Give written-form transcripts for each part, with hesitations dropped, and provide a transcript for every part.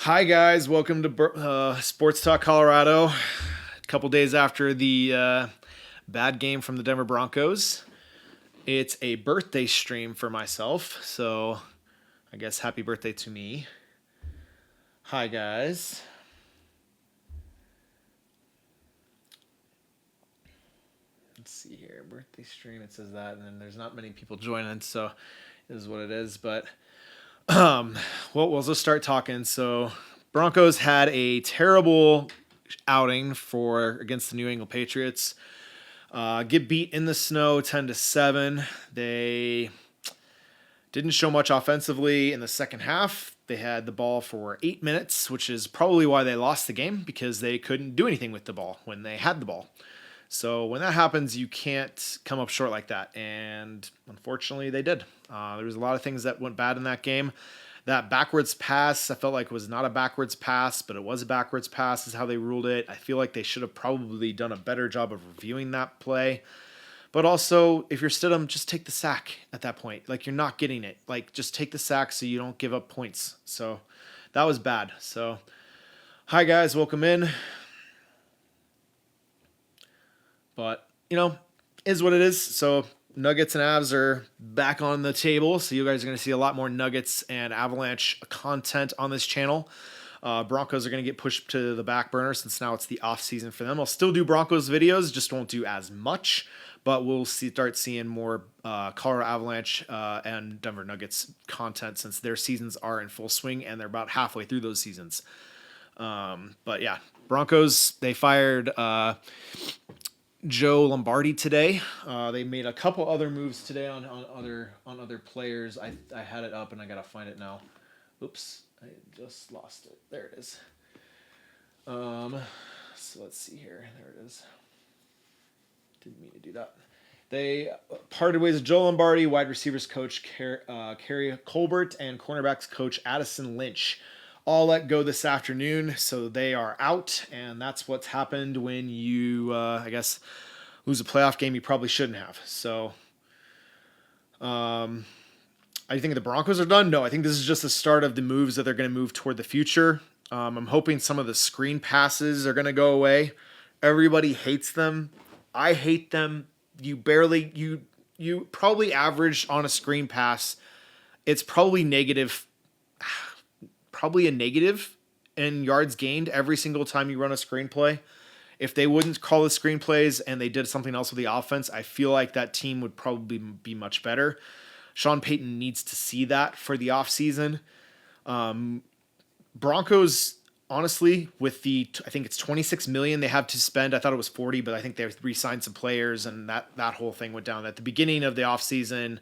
Hi guys, welcome to Sports Talk Colorado. A couple days after the bad game from the Denver Broncos, it's a birthday stream for myself, so I guess happy birthday to me. Hi guys. Let's see here, birthday stream. It says that, and then there's not many people joining, so it is what it is. But well, we'll just start talking. So Broncos had a terrible outing for against the New England Patriots. Get beat in the snow 10-7. They didn't show much offensively in the second half. They had the ball for 8 minutes, which is probably why they lost the game because they couldn't do anything with the ball when they had the ball. So when that happens, you can't come up short like that. And unfortunately, they did. There was a lot of things that went bad in that game. That backwards pass, I felt like was not a backwards pass, but it was a backwards pass is how they ruled it. I feel like they should have probably done a better job of reviewing that play. But also, if you're Stidham, just take the sack at that point. Like, you're not getting it. Like, just take the sack so you don't give up points. So that was bad. So, hi guys, welcome in. But, is what it is. So Nuggets and Avs are back on the table. So you guys are going to see a lot more Nuggets and Avalanche content on this channel. Broncos are going to get pushed to the back burner since now it's the off season for them. I'll still do Broncos videos, just won't do as much. But we'll start seeing more Colorado Avalanche and Denver Nuggets content since their seasons are in full swing and they're about halfway through those seasons. But yeah, Broncos, they fired Joe Lombardi today. They made a couple other moves today on other players. I had it up and I gotta find it now. Oops, I just lost it. There it is. So let's see here. There it is. Didn't mean to do that. They parted ways with Joe Lombardi, wide receivers coach Kerry Colbert, and cornerbacks coach Addison Lynch. All let go this afternoon, so they are out, and that's what's happened when you, I guess, lose a playoff game you probably shouldn't have. So, I think the Broncos are done. No, I think this is just the start of the moves that they're going to move toward the future. I'm hoping some of the screen passes are going to go away. Everybody hates them. I hate them. You probably average on a screen pass. It's probably a negative in yards gained every single time you run a screenplay. If they wouldn't call the screenplays and they did something else with the offense, I feel like that team would probably be much better. Sean Payton needs to see that for the offseason. Broncos, honestly, with I think it's $26 million they have to spend. I thought it was 40, but I think they re-signed some players, and that whole thing went down. At the beginning of the offseason,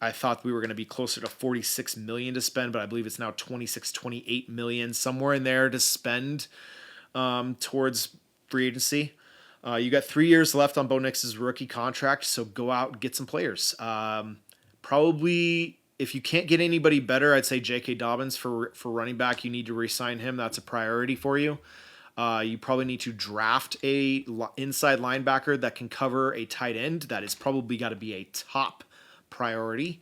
I thought we were going to be closer to $46 million to spend, but I believe it's now $28 million, somewhere in there to spend towards free agency. You got 3 years left on Bo Nix's rookie contract, so go out and get some players. Probably, if you can't get anybody better, I'd say J.K. Dobbins for running back. You need to re-sign him. That's a priority for you. You probably need to draft a inside linebacker that can cover a tight end. That is probably got to be a top priority.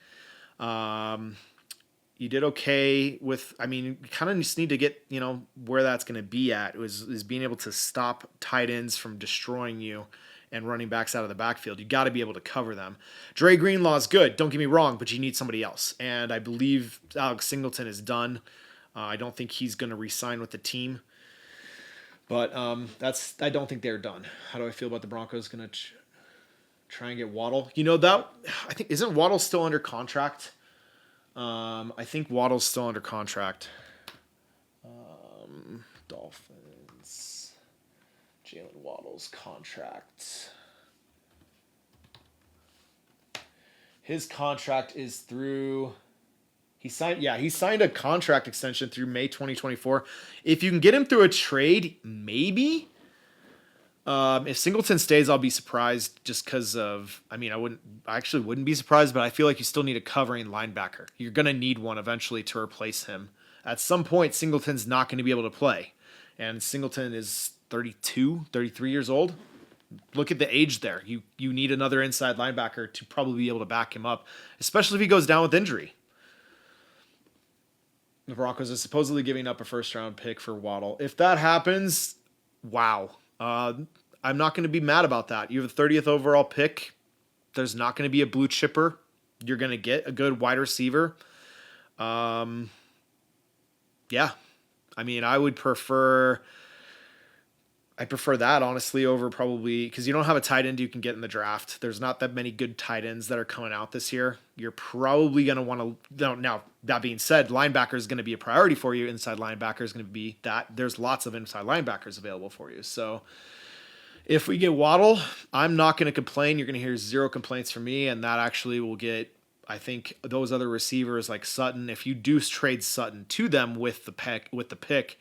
You did okay with, you kind of just need to get, where that's going to be at is being able to stop tight ends from destroying you and running backs out of the backfield. You got to be able to cover them. Dre Greenlaw's good, don't get me wrong, but you need somebody else. And I believe Alex Singleton is done. I don't think he's going to re-sign with the team. But I don't think they're done. How do I feel about the Broncos going to try and get Waddle? I think, isn't Waddle still under contract? I think Waddle's still under contract. Dolphins. Jalen Waddle's contract. His contract is through. He signed a contract extension through May 2024. If you can get him through a trade, maybe. If Singleton stays, I'll be surprised just because of, I actually wouldn't be surprised, but I feel like you still need a covering linebacker. You're going to need one eventually to replace him. At some point, Singleton's not going to be able to play. And Singleton is 32, 33 years old. Look at the age there. You need another inside linebacker to probably be able to back him up, especially if he goes down with injury. The Broncos are supposedly giving up a first round pick for Waddle. If that happens, wow. I'm not going to be mad about that. You have a 30th overall pick. There's not going to be a blue chipper. You're going to get a good wide receiver. Yeah. I mean, I prefer that honestly over probably because you don't have a tight end you can get in the draft. There's not that many good tight ends that are coming out this year. You're probably going to want to. Now, that being said, linebacker is going to be a priority for you. Inside linebacker is going to be that. There's lots of inside linebackers available for you. So if we get Waddle, I'm not going to complain. You're going to hear zero complaints from me, and that actually will get. I think those other receivers like Sutton. If you do trade Sutton to them with the pick.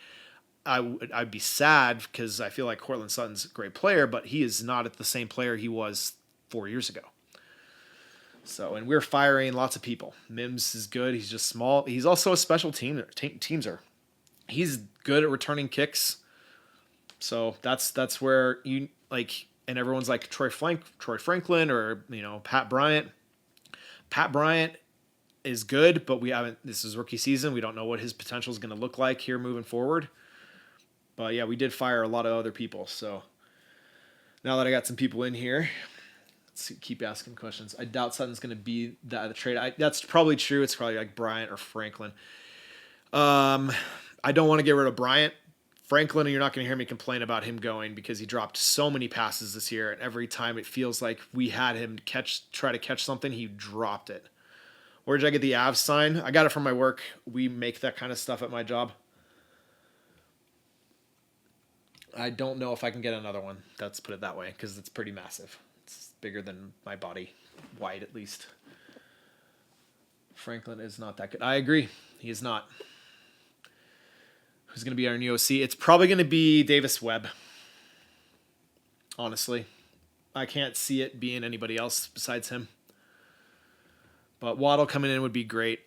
I'd be sad because I feel like Cortland Sutton's a great player, but he is not at the same player he was 4 years ago. So, and we're firing lots of people. Mims is good. He's just small. He's also a special teamser. He's good at returning kicks. So that's where you like, and everyone's like Troy Franklin or Pat Bryant. Pat Bryant is good, but we haven't. This is rookie season. We don't know what his potential is going to look like here moving forward. But yeah, we did fire a lot of other people. So now that I got some people in here, let's keep asking questions. I doubt Sutton's going to be the trade. That's probably true. It's probably like Bryant or Franklin. I don't want to get rid of Bryant. Franklin, you're not going to hear me complain about him going because he dropped so many passes this year. And every time it feels like we had him try to catch something, he dropped it. Where did I get the Avs sign? I got it from my work. We make that kind of stuff at my job. I don't know if I can get another one. Let's put it that way, because it's pretty massive. It's bigger than my body, wide at least. Franklin is not that good. I agree. He is not. Who's going to be our new OC? It's probably going to be Davis Webb. Honestly. I can't see it being anybody else besides him. But Waddle coming in would be great.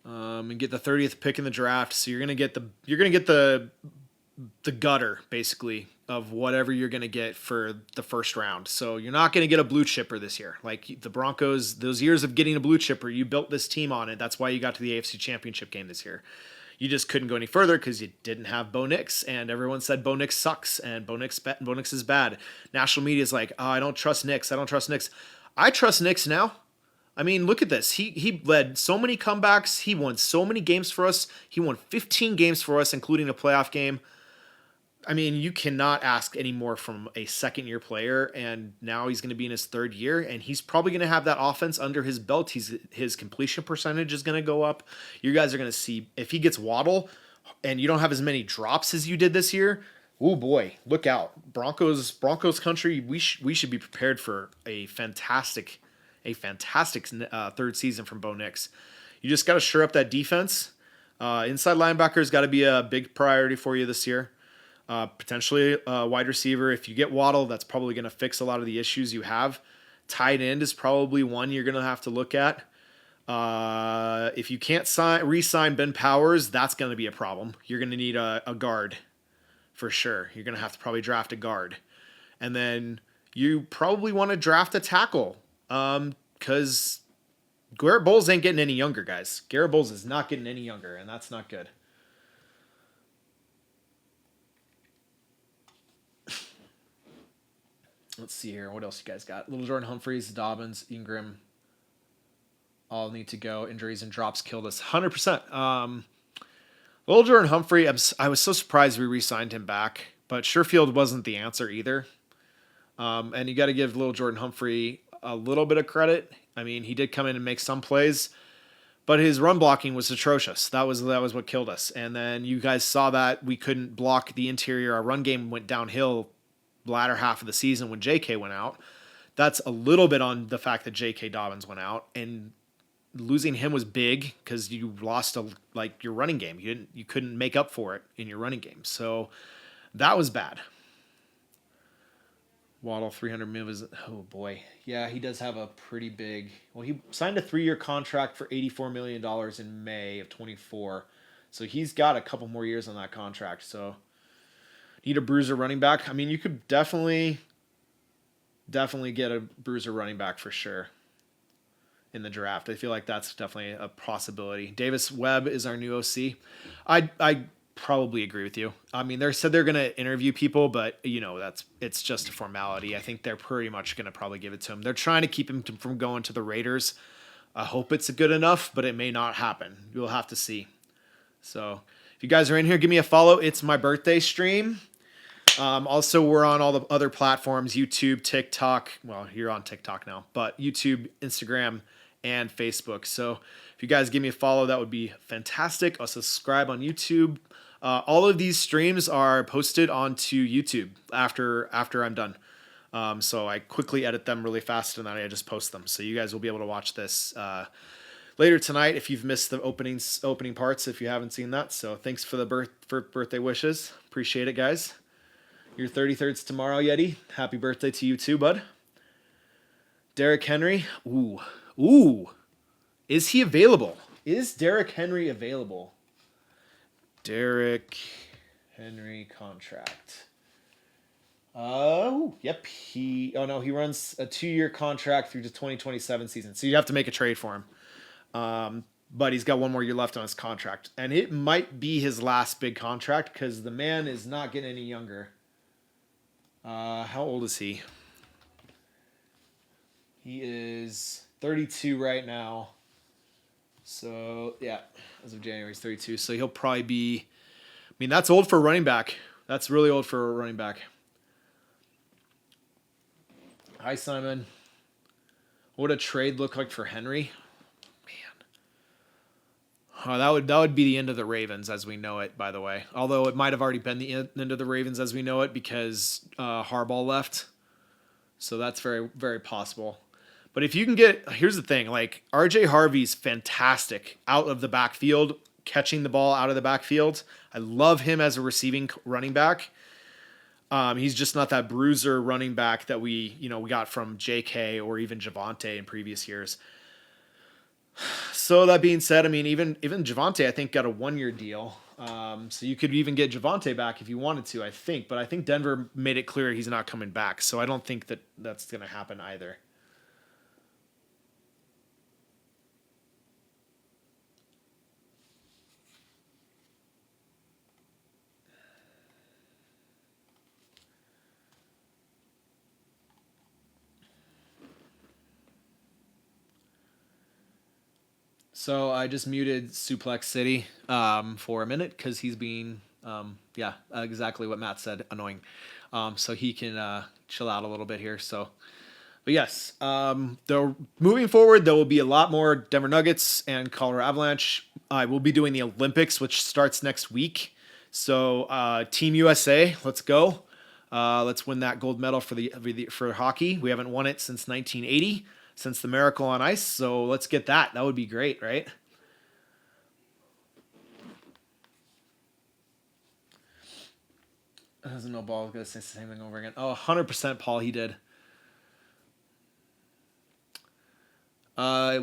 And get the 30th pick in the draft. So you're gonna get the gutter basically of whatever you're gonna get for the first round. So you're not gonna get a blue chipper this year. Like the Broncos, those years of getting a blue chipper, you built this team on it. That's why you got to the AFC Championship game this year. You just couldn't go any further because you didn't have Bo Nix, and everyone said Bo Nix sucks and Bo Nix is bad. National media is like, oh, I don't trust Nix. I trust Nix now. I mean, look at this. He led so many comebacks. He won so many games for us. He won 15 games for us, including a playoff game. I mean, you cannot ask any more from a second-year player, and now he's going to be in his third year, and he's probably going to have that offense under his belt. His completion percentage is going to go up. You guys are going to see, if he gets Waddle, and you don't have as many drops as you did this year, oh boy, look out. Broncos country, we should be prepared for a fantastic third season from Bo Nix. You just got to shore up that defense. Inside linebackers got to be a big priority for you this year. Potentially a wide receiver. If you get Waddle, that's probably going to fix a lot of the issues you have. Tight end is probably one you're going to have to look at. If you can't re-sign Ben Powers, that's going to be a problem. You're going to need a guard for sure. You're going to have to probably draft a guard. And then you probably want to draft a tackle. Because Garrett Bowles ain't getting any younger, guys. Garrett Bowles is not getting any younger, and that's not good. Let's see here. What else you guys got? Little Jordan Humphreys, Dobbins, Ingram all need to go. Injuries and drops killed us 100%. Little Jordan Humphrey, I was so surprised we re-signed him back, but Sherfield wasn't the answer either. And you got to give Little Jordan Humphrey a little bit of credit. I mean, he did come in and make some plays, but his run blocking was atrocious. That was what killed us. And then you guys saw that we couldn't block the interior. Our run game went downhill the latter half of the season when J.K. went out. That's a little bit on the fact that J.K. Dobbins went out, and losing him was big because you lost your running game. You couldn't make up for it in your running game. So that was bad. Waddle, 300 million. Oh, boy. Yeah, he does have a pretty big... Well, he signed a 3-year contract for $84 million in May of 24. So he's got a couple more years on that contract. So need a bruiser running back. I mean, you could definitely get a bruiser running back for sure. in the draft. I feel like that's definitely a possibility. Davis Webb is our new OC. I probably agree with you. I mean, they said they're going to interview people, but it's just a formality. I think they're pretty much going to probably give it to him. They're trying to keep him from going to the Raiders. I hope it's good enough, but it may not happen. You'll have to see. So if you guys are in here, give me a follow. It's my birthday stream. Also, we're on all the other platforms, YouTube, TikTok. Well, you're on TikTok now, but YouTube, Instagram, and Facebook. So if you guys give me a follow, that would be fantastic. I'll subscribe on YouTube. All of these streams are posted onto YouTube after I'm done. So I quickly edit them really fast and then I just post them. So you guys will be able to watch this later tonight if you've missed the opening parts, if you haven't seen that. So thanks for the birthday wishes. Appreciate it, guys. Your 33rd's tomorrow, Yeti. Happy birthday to you too, bud. Derrick Henry. Ooh. Is he available? Is Derrick Henry available? Derrick Henry contract. Oh, yep. He runs a 2-year contract through the 2027 season. So you have to make a trade for him. But he's got 1 more year left on his contract. And it might be his last big contract because the man is not getting any younger. How old is he? He is 32 right now. So, yeah, as of January, he's 32. So he'll probably be... I mean, that's old for a running back. That's really old for a running back. Hi, Simon. What would a trade look like for Henry? Man. That would be the end of the Ravens as we know it, by the way. Although it might have already been the end of the Ravens as we know it because Harbaugh left. So that's very, very possible. But if you can here's the thing, like RJ Harvey's fantastic out of the backfield, catching the ball out of the backfield. I love him as a receiving running back. He's just not that bruiser running back that we got from JK or even Javonte in previous years. So that being said, I mean, even Javonte, I think, got a 1-year deal. So you could even get Javonte back if you wanted to, I think. But I think Denver made it clear he's not coming back. So I don't think that's going to happen either. So I just muted Suplex City for a minute because he's being, exactly what Matt said, annoying. So he can chill out a little bit here. So, but yes, moving forward, there will be a lot more Denver Nuggets and Colorado Avalanche. I will be doing the Olympics, which starts next week. So Team USA, let's go. Let's win that gold medal for hockey. We haven't won it since 1980. Since the Miracle on Ice, so let's get that. That would be great, right? Doesn't know Ball going to say the same thing over again. Oh, 100% Paul, he did.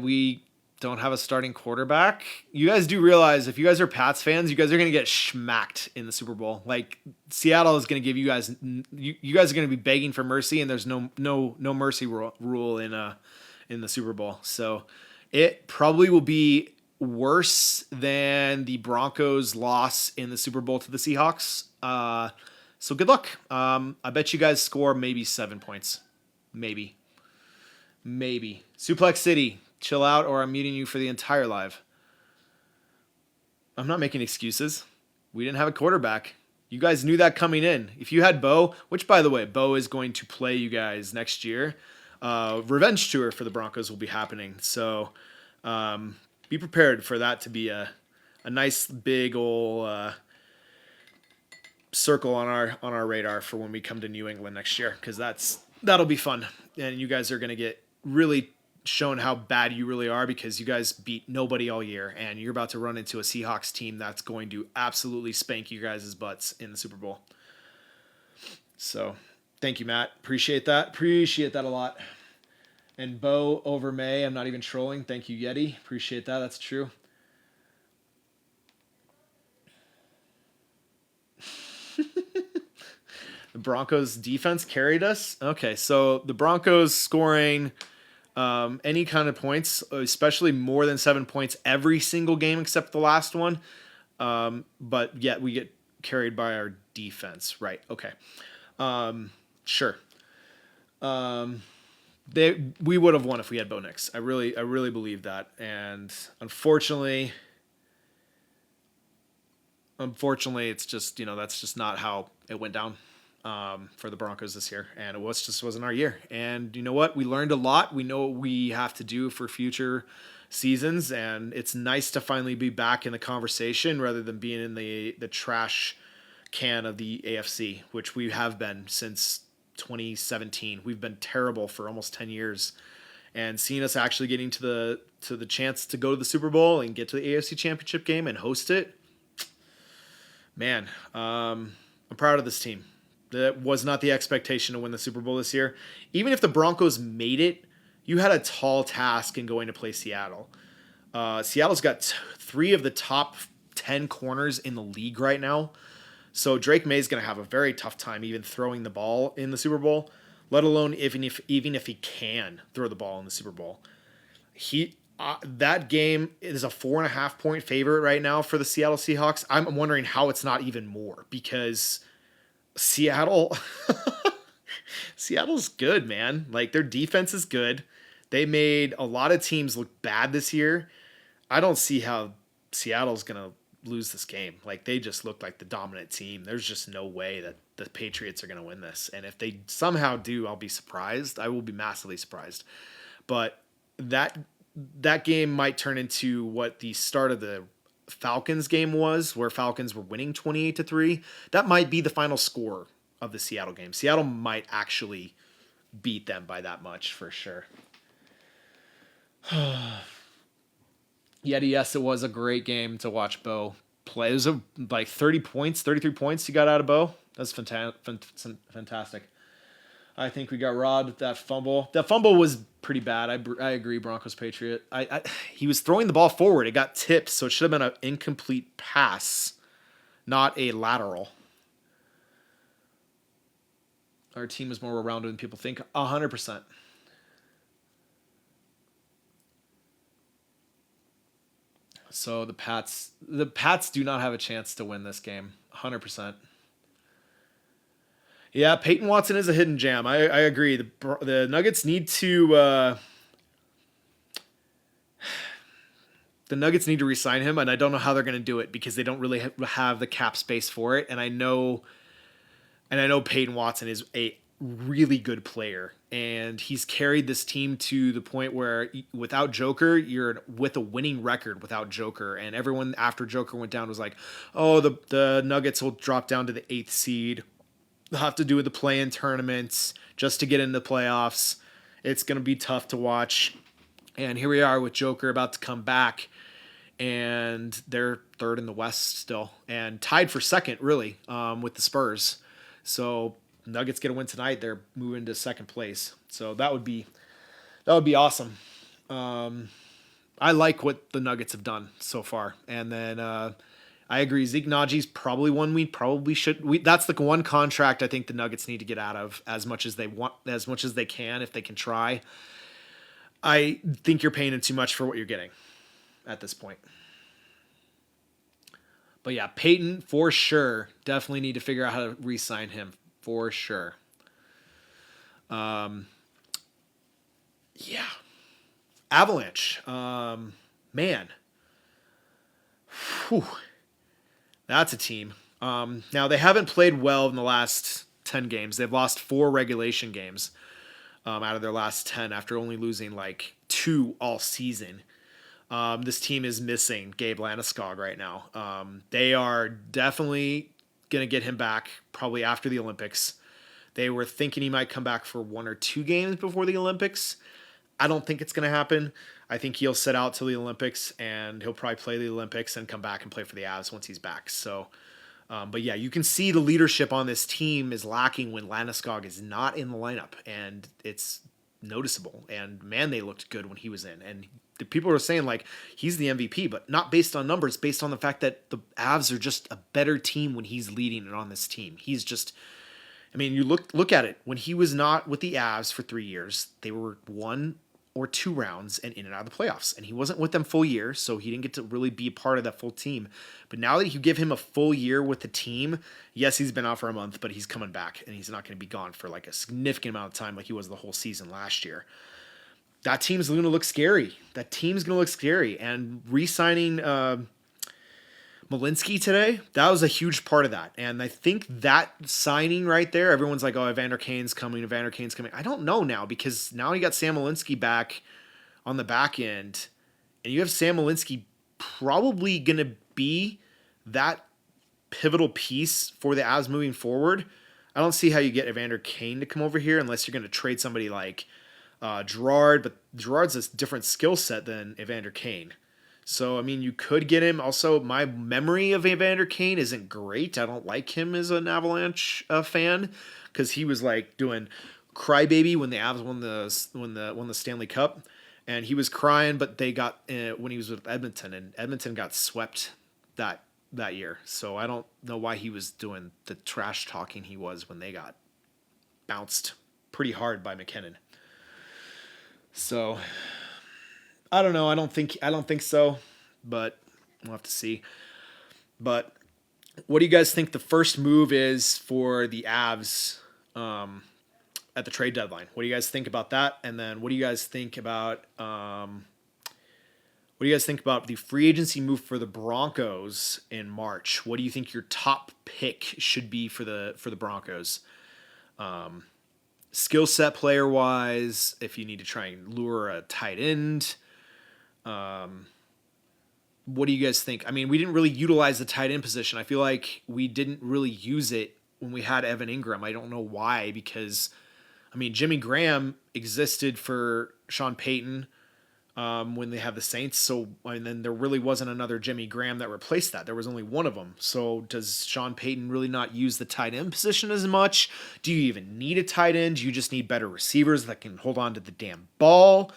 We don't have a starting quarterback. You guys do realize if you guys are Pats fans, you guys are going to get schmacked in the Super Bowl. Like Seattle is going to give you guys you guys are going to be begging for mercy, and there's no mercy rule in the Super Bowl. So it probably will be worse than the Broncos' loss in the Super Bowl to the Seahawks. So good luck. I bet you guys score maybe 7 points. Maybe. Suplex City, chill out or I'm muting you for the entire live. I'm not making excuses. We didn't have a quarterback. You guys knew that coming in. If you had Bo, which by the way, Bo is going to play you guys next year. Revenge tour for the Broncos will be happening. So be prepared for that to be a nice big old circle on our radar for when we come to New England next year, because that'll be fun. And you guys are going to get really shown how bad you really are because you guys beat nobody all year, and you're about to run into a Seahawks team that's going to absolutely spank you guys' butts in the Super Bowl. So thank you, Matt. Appreciate that a lot. And Bo over May, I'm not even trolling. Thank you, Yeti. Appreciate that. That's true. The Broncos defense carried us. Okay, so the Broncos scoring Any kind of points, especially more than 7 points every single game except the last one. But yet we get carried by our defense. Right. Okay. Sure. We would have won if we had Bo Nix. I really believe that. And unfortunately, it's just, that's just not how it went down for the Broncos this year. And wasn't our year. And you know what? We learned a lot. We know what we have to do for future seasons. And it's nice to finally be back in the conversation rather than being in the trash can of the AFC, which we have been since 2017. We've been terrible for almost 10 years. And seeing us actually getting to the chance to go to the Super Bowl and get to the AFC Championship game and host it, man, I'm proud of this team. That was not the expectation to win the Super Bowl this year. Even if the Broncos made it, you had a tall task in going to play Seattle. Seattle's got 3 of the top 10 corners in the league right now. So Drake May's going to have a very tough time even throwing the ball in the Super Bowl, let alone even if he can throw the ball in the Super Bowl. That game is a 4.5-point favorite right now for the Seattle Seahawks. I'm wondering how it's not even more because Seattle's good, man. Like, their defense is good. They made a lot of teams look bad this year. I don't see how Seattle's going to lose this game. Like, they just look like the dominant team. There's just no way that the Patriots are going to win this. And if they somehow do, I'll be surprised. I will be massively surprised. But that game might turn into what the start of the Falcons game was, where Falcons were winning 28-3. That might be the final score of the Seattle game. Seattle might actually beat them by that much for sure. Yet, yes, it was a great game to watch Bo play. It was like 30 points, 33 points you got out of Bo. That's fantastic. I think we got robbed with that fumble. That fumble was pretty bad. I agree, Broncos Patriot. He was throwing the ball forward. It got tipped, so it should have been an incomplete pass, not a lateral. Our team is more well-rounded than people think. 100%. So the Pats do not have a chance to win this game. 100%. Yeah, Peyton Watson is a hidden gem. I agree. The Nuggets need to re-sign him, and I don't know how they're going to do it because they don't really have the cap space for it. And I know Peyton Watson is a really good player, and he's carried this team to the point where without Joker, you're with a winning record without Joker. And everyone after Joker went down was like, oh, the Nuggets will drop down to the 8th seed. They'll have to do with the play-in tournaments just to get into the playoffs. It's going to be tough to watch. And here we are with Joker about to come back, and they're 3rd in the West still and tied for 2nd, really, with the Spurs. So Nuggets get a win tonight. They're moving to 2nd place. So that would be awesome. I like what the Nuggets have done so far. And then I agree. Zeke Najee's probably one we probably should. That's the one contract I think the Nuggets need to get out of as much as they want, as much as they can, if they can try. I think you're paying him too much for what you're getting at this point. But yeah, Peyton for sure. Definitely need to figure out how to re-sign him for sure. Yeah. Avalanche. Man. Whew. That's a team. Now, they haven't played well in the last 10 games. They've lost 4 regulation games out of their last 10 after only losing like 2 all season. This team is missing Gabe Landeskog right now. They are definitely going to get him back probably after the Olympics. They were thinking he might come back for 1 or 2 games before the Olympics. I don't think it's going to happen. I think he'll sit out till the Olympics, and he'll probably play the Olympics and come back and play for the Avs once he's back. So, but yeah, you can see the leadership on this team is lacking when Landeskog is not in the lineup, and it's noticeable. And man, they looked good when he was in. And the people are saying like he's the MVP, but not based on numbers, based on the fact that the Avs are just a better team when he's leading it on this team. He's just, I mean, you look at it when he was not with the Avs for 3 years, they were 1 or 2 rounds and in and out of the playoffs. And he wasn't with them full year, so he didn't get to really be a part of that full team. But now that you give him a full year with the team, yes, he's been out for a month, but he's coming back, and he's not going to be gone for like a significant amount of time like he was the whole season last year. That team's going to look scary. And re-signing Malinsky today, that was a huge part of that. And I think that signing right there, everyone's like, oh, Evander Kane's coming. I don't know now, because now you got Sam Malinsky back on the back end, and you have Sam Malinsky probably going to be that pivotal piece for the Avs moving forward. I don't see how you get Evander Kane to come over here unless you're going to trade somebody like Gerard, but Gerard's a different skill set than Evander Kane. So, I mean, you could get him. Also, my memory of Evander Kane isn't great. I don't like him as an Avalanche fan, because he was like doing crybaby when the Avs won the Stanley Cup, and he was crying. But they got when he was with Edmonton, and Edmonton got swept that year. So I don't know why he was doing the trash talking he was when they got bounced pretty hard by McKinnon. So I don't know. I don't think so, but we'll have to see. But what do you guys think the first move is for the Avs at the trade deadline? What do you guys think about that? And then what do you guys think about the free agency move for the Broncos in March? What do you think your top pick should be for the Broncos? Skill set player wise, if you need to try and lure a tight end. What do you guys think? I mean, we didn't really utilize the tight end position. I feel like we didn't really use it when we had Evan Ingram. I don't know why, because, I mean, Jimmy Graham existed for Sean Payton when they had the Saints. So, and then there really wasn't another Jimmy Graham that replaced that. There was only one of them. So does Sean Payton really not use the tight end position as much? Do you even need a tight end? Do you just need better receivers that can hold on to the damn ball?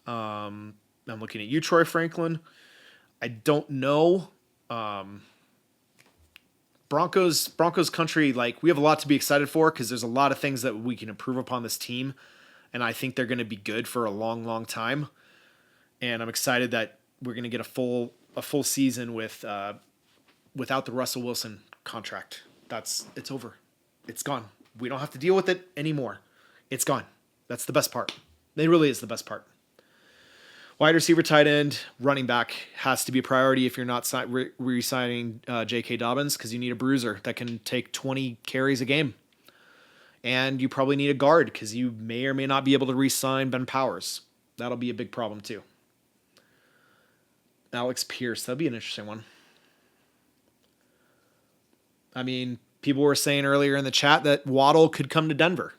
I'm looking at you, Troy Franklin. I don't know. Broncos country, like, we have a lot to be excited for, because there's a lot of things that we can improve upon this team, and I think they're going to be good for a long, long time. And I'm excited that we're going to get a full season without the Russell Wilson contract. It's over. It's gone. We don't have to deal with it anymore. It's gone. That's the best part. It really is the best part. Wide receiver, tight end, running back has to be a priority if you're not re-signing J.K. Dobbins, because you need a bruiser that can take 20 carries a game. And you probably need a guard, because you may or may not be able to re-sign Ben Powers. That'll be a big problem too. Alex Pierce, that'd be an interesting one. I mean, people were saying earlier in the chat that Waddle could come to Denver.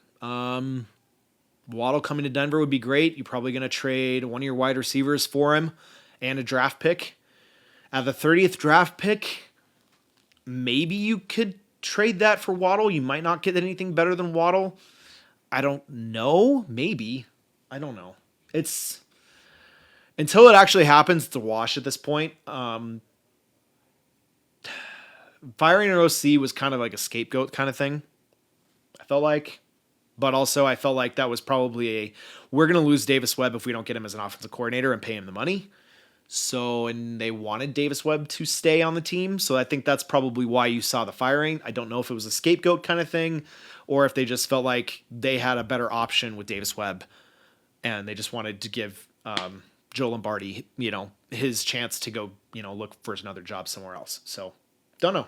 Waddle coming to Denver would be great. You're probably going to trade one of your wide receivers for him and a draft pick. At the 30th draft pick, maybe you could trade that for Waddle. You might not get anything better than Waddle. I don't know. Maybe. I don't know. It's until it actually happens, it's a wash at this point. Firing an OC was kind of like a scapegoat kind of thing, I felt like. But also, I felt like that was probably we're going to lose Davis Webb if we don't get him as an offensive coordinator and pay him the money. So, and they wanted Davis Webb to stay on the team. So I think that's probably why you saw the firing. I don't know if it was a scapegoat kind of thing, or if they just felt like they had a better option with Davis Webb and they just wanted to give Joe Lombardi, his chance to go, look for another job somewhere else. So, don't know.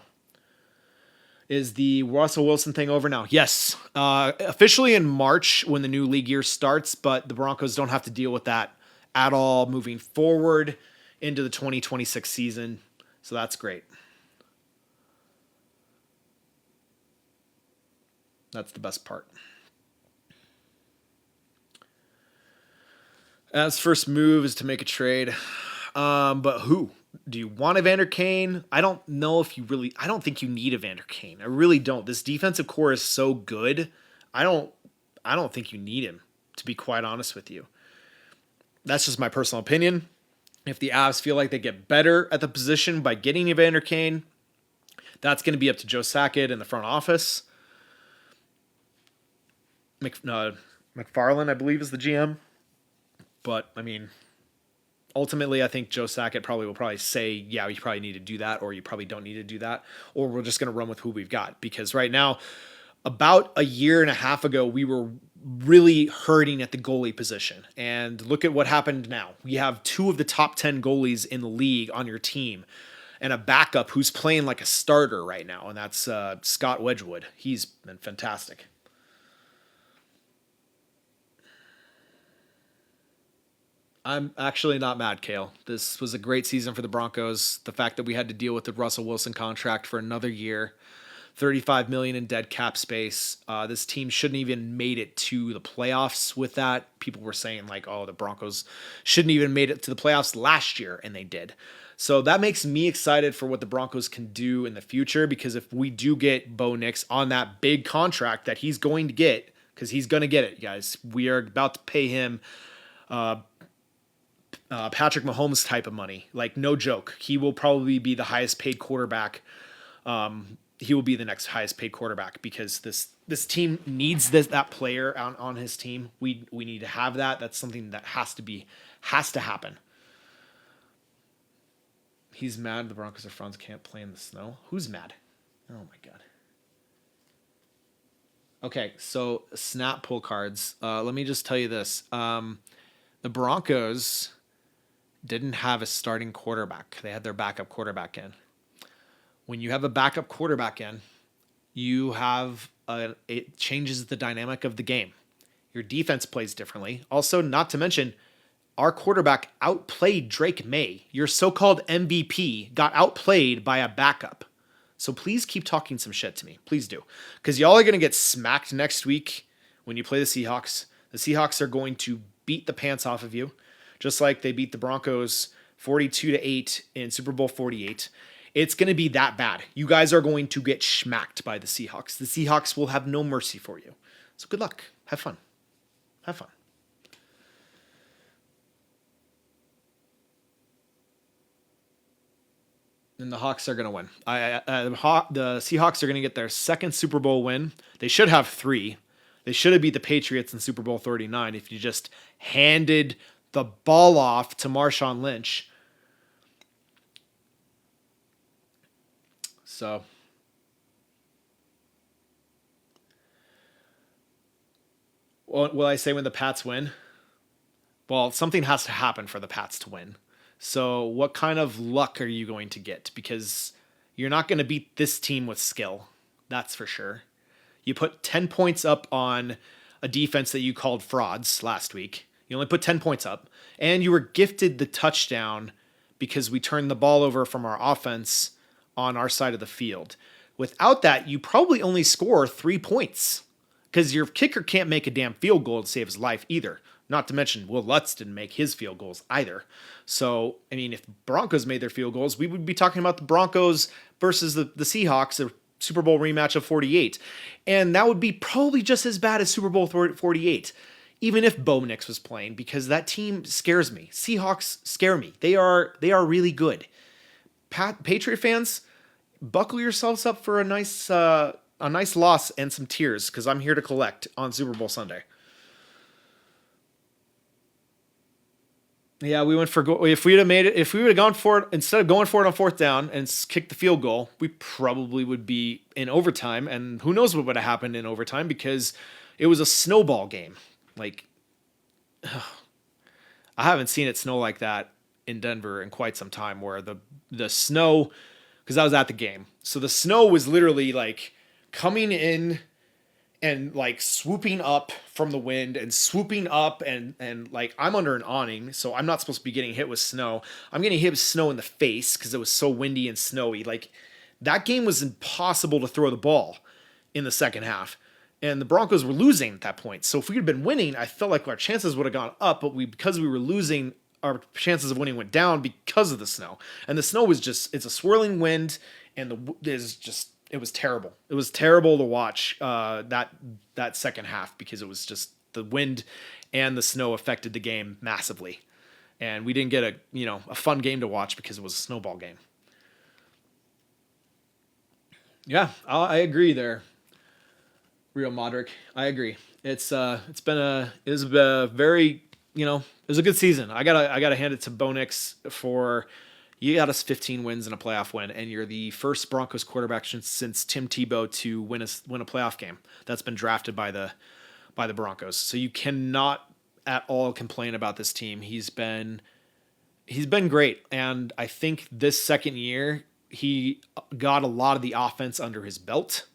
Is the Russell Wilson thing over now? Yes. Officially in March when the new league year starts, but the Broncos don't have to deal with that at all moving forward into the 2026 season. So that's great. That's the best part. As first move is to make a trade. But who? Do you want Evander Kane? I don't know if I don't think you need Evander Kane. I really don't. This defensive core is so good. I don't think you need him, to be quite honest with you. That's just my personal opinion. If the Avs feel like they get better at the position by getting Evander Kane, that's going to be up to Joe Sakic in the front office. McFarland, I believe, is the GM. But I mean, ultimately, I think Joe Sakic will probably say, yeah, you probably need to do that, or you probably don't need to do that, or we're just going to run with who we've got. Because right now, about a year and a half ago, we were really hurting at the goalie position. And look at what happened now. We have two of the top 10 goalies in the league on your team and a backup who's playing like a starter right now, and that's Scott Wedgwood. He's been fantastic. I'm actually not mad, Kale. This was a great season for the Broncos. The fact that we had to deal with the Russell Wilson contract for another year, 35 million in dead cap space. This team shouldn't even made it to the playoffs with that. People were saying like, "Oh, the Broncos shouldn't even made it to the playoffs last year," and they did. So that makes me excited for what the Broncos can do in the future, because if we do get Bo Nix on that big contract that he's going to get, because he's going to get it, guys, we are about to pay him Patrick Mahomes type of money. Like, no joke. He will probably be the highest paid quarterback. He will be the next highest paid quarterback, because this team needs that player on his team. We need to have that. That's something that has to happen. He's mad the Broncos or Franz can't play in the snow. Who's mad? Oh my god. Okay, so snap pull cards. Let me just tell you this. The Broncos didn't have a starting quarterback. They had their backup quarterback in. When you have a backup quarterback in, it changes the dynamic of the game. Your defense plays differently. Also, not to mention, our quarterback outplayed Drake May. Your so-called MVP got outplayed by a backup. So please keep talking some shit to me. Please do. Because y'all are going to get smacked next week when you play the Seahawks. The Seahawks are going to beat the pants off of you, just like they beat the Broncos 42-8 in Super Bowl 48. It's going to be that bad. You guys are going to get smacked by the Seahawks. The Seahawks will have no mercy for you. So good luck. Have fun. Have fun. And the Hawks are going to win. The Seahawks are going to get their second Super Bowl win. They should have 3. They should have beat the Patriots in Super Bowl 39 if you just handed the ball off to Marshawn Lynch. So, will I say when the Pats win? Well, something has to happen for the Pats to win. So what kind of luck are you going to get? Because you're not going to beat this team with skill. That's for sure. You put 10 points up on a defense that you called frauds last week. You only put 10 points up. And you were gifted the touchdown because we turned the ball over from our offense on our side of the field. Without that, you probably only score 3 points, because your kicker can't make a damn field goal to save his life either. Not to mention, Will Lutz didn't make his field goals either. So, I mean, if Broncos made their field goals, we would be talking about the Broncos versus the Seahawks, a Super Bowl rematch of 48. And that would be probably just as bad as Super Bowl 48, even if Bo Nix was playing, because that team scares me. Seahawks scare me. They are really good. Patriot fans, buckle yourselves up for a nice loss and some tears, because I'm here to collect on Super Bowl Sunday. Yeah, we went for if we'd have gone for it instead of going for it on fourth down and kicked the field goal, we probably would be in overtime, and who knows what would have happened in overtime, because it was a snowball game. Like, I haven't seen it snow like that in Denver in quite some time, where the snow, because I was at the game, so the snow was literally like coming in and like swooping up from the wind and swooping up, and like, I'm under an awning, so I'm not supposed to be getting hit with snow. I'm getting hit with snow in the face because it was so windy and snowy. Like, that game was impossible to throw the ball in the second half. And the Broncos were losing at that point. So if we had been winning, I felt like our chances would have gone up, but because we were losing, our chances of winning went down because of the snow. And the snow was it's a swirling wind, and it was terrible. It was terrible to watch that second half, because it was just the wind and the snow affected the game massively. And we didn't get a fun game to watch because it was a snowball game. Yeah, I agree there. Real Modric. I agree. It was a very it was a good season. I gotta hand it to Bo Nix for you got us 15 wins and a playoff win, and you're the first Broncos quarterback since Tim Tebow to win a playoff game that's been drafted by the Broncos. So you cannot at all complain about this team. He's been great, and I think this second year he got a lot of the offense under his belt.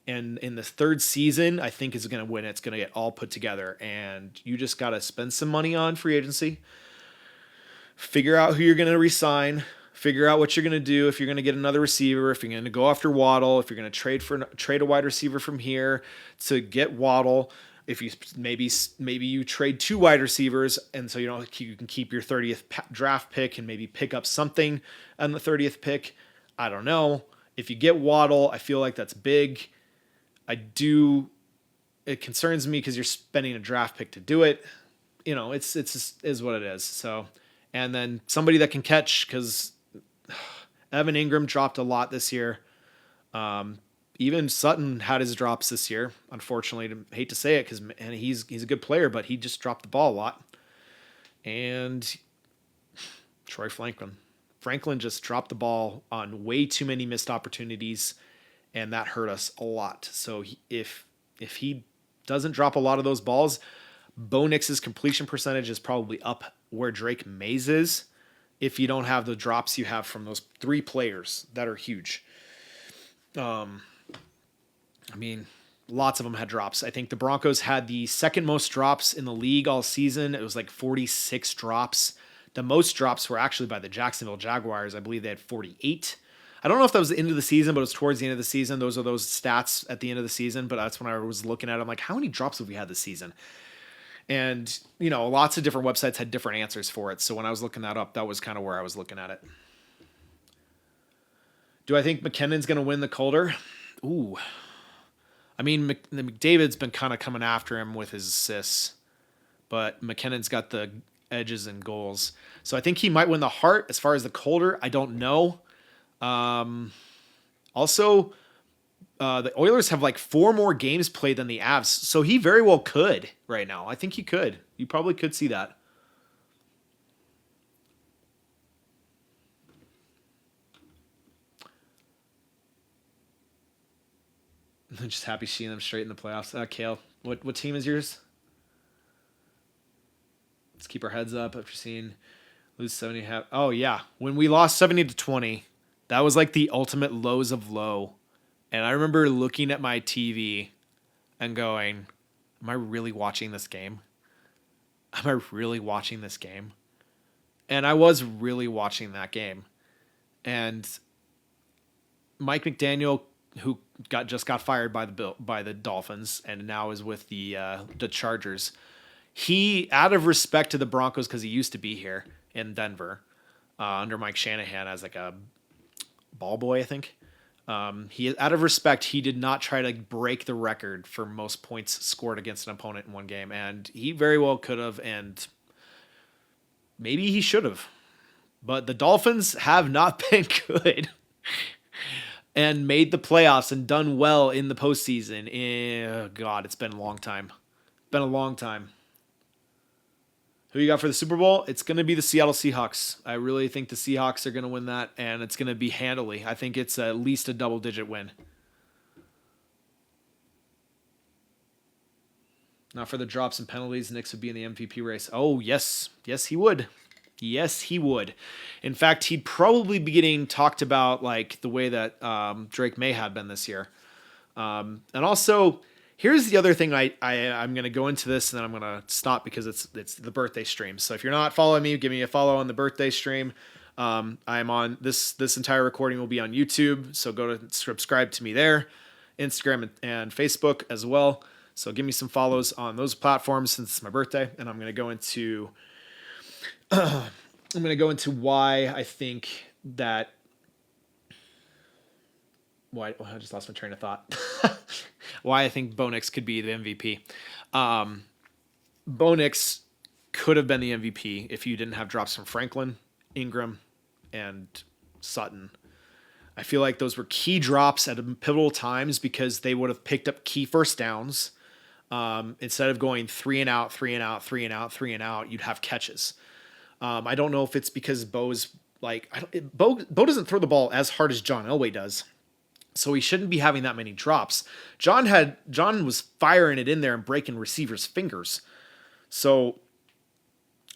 And in the third season, I think is going to win. It's going to get all put together, and you just got to spend some money on free agency. Figure out who you're going to re-sign. Figure out what you're going to do if you're going to get another receiver. If you're going to go after Waddle. If you're going to trade a wide receiver from here to get Waddle. If you maybe you trade 2 wide receivers, and so you can keep your 30th draft pick and maybe pick up something on the 30th pick. I don't know. If you get Waddle, I feel like that's big. It concerns me because you're spending a draft pick to do it. It's just is what it is. So, and then somebody that can catch, because Evan Ingram dropped a lot this year. Even Sutton had his drops this year. Unfortunately, I hate to say it, and he's a good player, but he just dropped the ball a lot. And Troy Franklin just dropped the ball on way too many missed opportunities. And that hurt us a lot. So if he doesn't drop a lot of those balls, Bo Nix's completion percentage is probably up where Drake Mays is if you don't have the drops you have from those 3 players that are huge. Lots of them had drops. I think the Broncos had the second most drops in the league all season. It was like 46 drops. The most drops were actually by the Jacksonville Jaguars. I believe they had 48. I don't know if that was the end of the season, but it was towards the end of the season. Those are those stats at the end of the season, but that's when I was looking at it. I'm like, how many drops have we had this season? And, lots of different websites had different answers for it. So when I was looking that up, that was kind of where I was looking at it. Do I think McKinnon's going to win the Calder? Ooh. McDavid's been kind of coming after him with his assists, but McKinnon's got the edges and goals. So I think he might win the Hart. As far as the Calder, I don't know. Also, the Oilers have like 4 more games played than the Avs, so he very well could right now. I think he could. You probably could see that. I'm just happy seeing them straight in the playoffs. Kale, what team is yours? Let's keep our heads up after seeing lose 70. Oh yeah, when we lost 70-20. That was like the ultimate lows of low. And I remember looking at my TV and going, am I really watching this game? Am I really watching this game? And I was really watching that game. And Mike McDaniel, who just got fired by the Dolphins and now is with the Chargers, he, out of respect to the Broncos, because he used to be here in Denver under Mike Shanahan as like a ball boy, I think. He, out of respect, he did not try to break the record for most points scored against an opponent in one game, and he very well could have, and maybe he should have. But the Dolphins have not been good and made the playoffs and done well in the postseason. God, it's been a long time. Been a long time. Who you got for the Super Bowl? It's going to be the Seattle Seahawks. I really think the Seahawks are going to win that, and it's going to be handily. I think it's at least a double-digit win. Not for the drops and penalties, Knicks would be in the MVP race. Oh, yes. Yes, he would. Yes, he would. In fact, he'd probably be getting talked about like the way that Drake May had been this year. And also, here's the other thing I'm going to go into this, and then I'm going to stop because it's the birthday stream. So if you're not following me, give me a follow on the birthday stream. I'm on this entire recording will be on YouTube. So go to subscribe to me there, Instagram and Facebook as well. So give me some follows on those platforms since it's my birthday, and I'm going to go into why I think that. Why I just lost my train of thought. Why I think Bo Nix could be the MVP. Bo Nix could have been the MVP if you didn't have drops from Franklin, Ingram, and Sutton. I feel like those were key drops at pivotal times because they would have picked up key first downs. Instead of going 3-and-out, 3-and-out, 3-and-out, 3-and-out, you'd have catches. I don't know if it's because Bo's like Bo doesn't throw the ball as hard as John Elway does, so he shouldn't be having that many drops. John was firing it in there and breaking receivers' fingers. So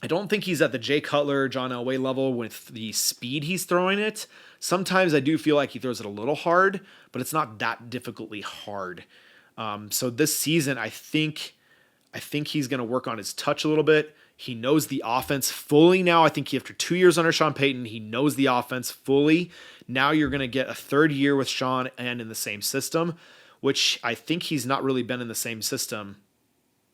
I don't think he's at the Jay Cutler, John Elway level with the speed he's throwing it. Sometimes I do feel like he throws it a little hard, but it's not that difficultly hard. So this season, I think he's going to work on his touch a little bit. He knows the offense fully now. I think after 2 years under Sean Payton, he knows the offense fully. Now you're going to get a third year with Sean and in the same system, which I think he's not really been in the same system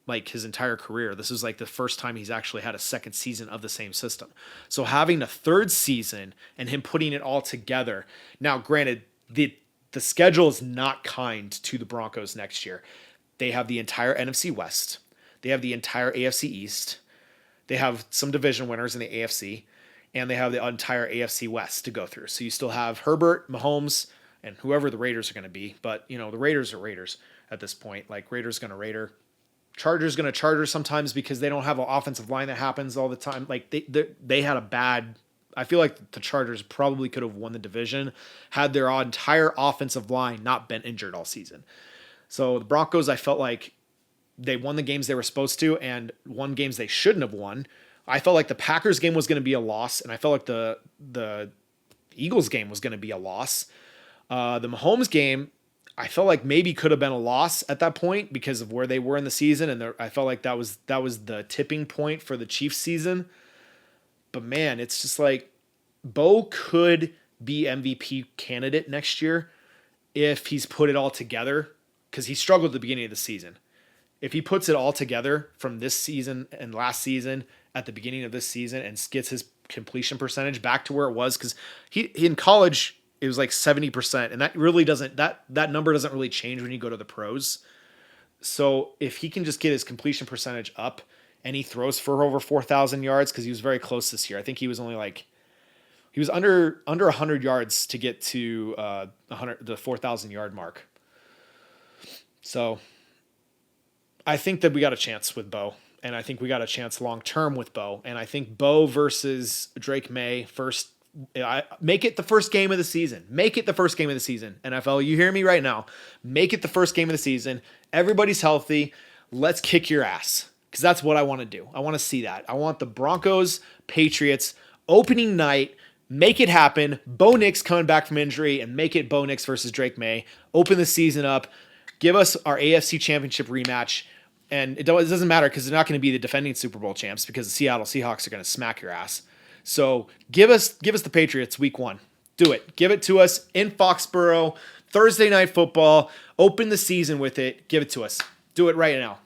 like his entire career. This is like the first time he's actually had a second season of the same system. So having a third season and him putting it all together. Now, granted, the schedule is not kind to the Broncos next year. They have the entire NFC West. They have the entire AFC East. They have some division winners in the AFC, and they have the entire AFC West to go through. So you still have Herbert, Mahomes, and whoever the Raiders are going to be. But, the Raiders are Raiders at this point. Like, Raiders going to Raider. Chargers going to Charger sometimes because they don't have an offensive line that happens all the time. Like, they had a bad... I feel like the Chargers probably could have won the division had their entire offensive line not been injured all season. So the Broncos, I felt like they won the games they were supposed to and won games they shouldn't have won. I felt like the Packers game was going to be a loss, and I felt like the Eagles game was going to be a loss. The Mahomes game, I felt like maybe could have been a loss at that point because of where they were in the season, and I felt like that was the tipping point for the Chiefs season. But man, it's just like Bo could be MVP candidate next year if he's put it all together, because he struggled at the beginning of the season. If he puts it all together from this season and last season at the beginning of this season and gets his completion percentage back to where it was, because he in college it was like 70%, and that really doesn't that number doesn't really change when you go to the pros. So if he can just get his completion percentage up and he throws for over 4,000 yards, because he was very close this year. I think he was only like he was under 100 yards to get to the 4,000 yard mark. So I think that we got a chance with Bo, and I think we got a chance long term with Bo, and I think Bo versus Drake May first. Make it the first game of the season. Make it the first game of the season. NFL, you hear me right now. Make it the first game of the season. Everybody's healthy. Let's kick your ass, because that's what I want to do. I want to see that. I want the Broncos, Patriots, opening night. Make it happen. Bo Nix coming back from injury, and make it Bo Nix versus Drake May. Open the season up. Give us our AFC Championship rematch. And it doesn't matter because they're not going to be the defending Super Bowl champs, because the Seattle Seahawks are going to smack your ass. So give us the Patriots week 1. Do it. Give it to us in Foxborough. Thursday Night Football. Open the season with it. Give it to us. Do it right now.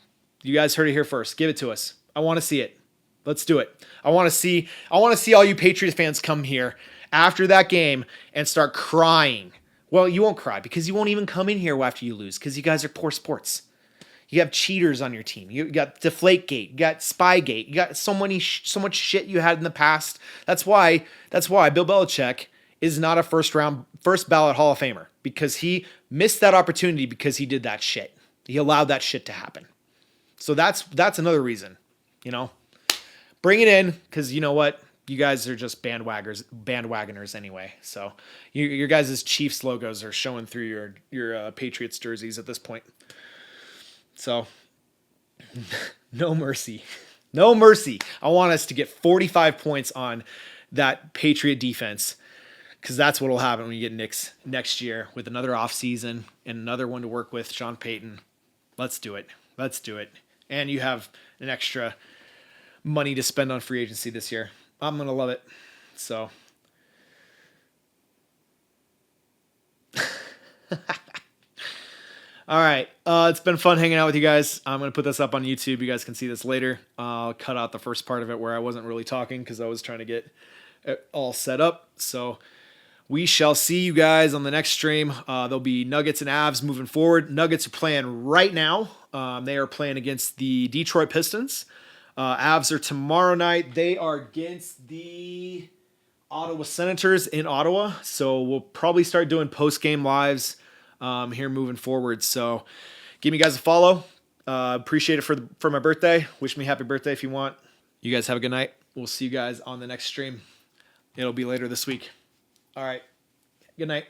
You guys heard it here first. Give it to us. I want to see it. Let's do it. I want to see all you Patriots fans come here after that game and start crying. Well, you won't cry because you won't even come in here after you lose, because you guys are poor sports. You have cheaters on your team. You got Deflategate. You got Spygate. You got so much shit you had in the past. That's why Bill Belichick is not a first ballot Hall of Famer, because he missed that opportunity because he did that shit. He allowed that shit to happen. So that's another reason, Bring it in, because you know what? You guys are just bandwagoners anyway. So your guys' Chiefs logos are showing through your Patriots jerseys at this point. So, no mercy. No mercy. I want us to get 45 points on that Patriot defense, because that's what will happen when you get Knicks next year with another offseason and another one to work with, Sean Payton. Let's do it. Let's do it. And you have an extra money to spend on free agency this year. I'm going to love it. So... All right. It's been fun hanging out with you guys. I'm going to put this up on YouTube. You guys can see this later. I'll cut out the first part of it where I wasn't really talking because I was trying to get it all set up. So we shall see you guys on the next stream. There'll be Nuggets and Avs moving forward. Nuggets are playing right now. They are playing against the Detroit Pistons. Avs are tomorrow night. They are against the Ottawa Senators in Ottawa. So we'll probably start doing post-game lives here moving forward. So give me guys a follow. Appreciate it for my birthday. Wish me happy birthday if you want. You guys have a good night. We'll see you guys on the next stream. It'll be later this week. All right. Good night.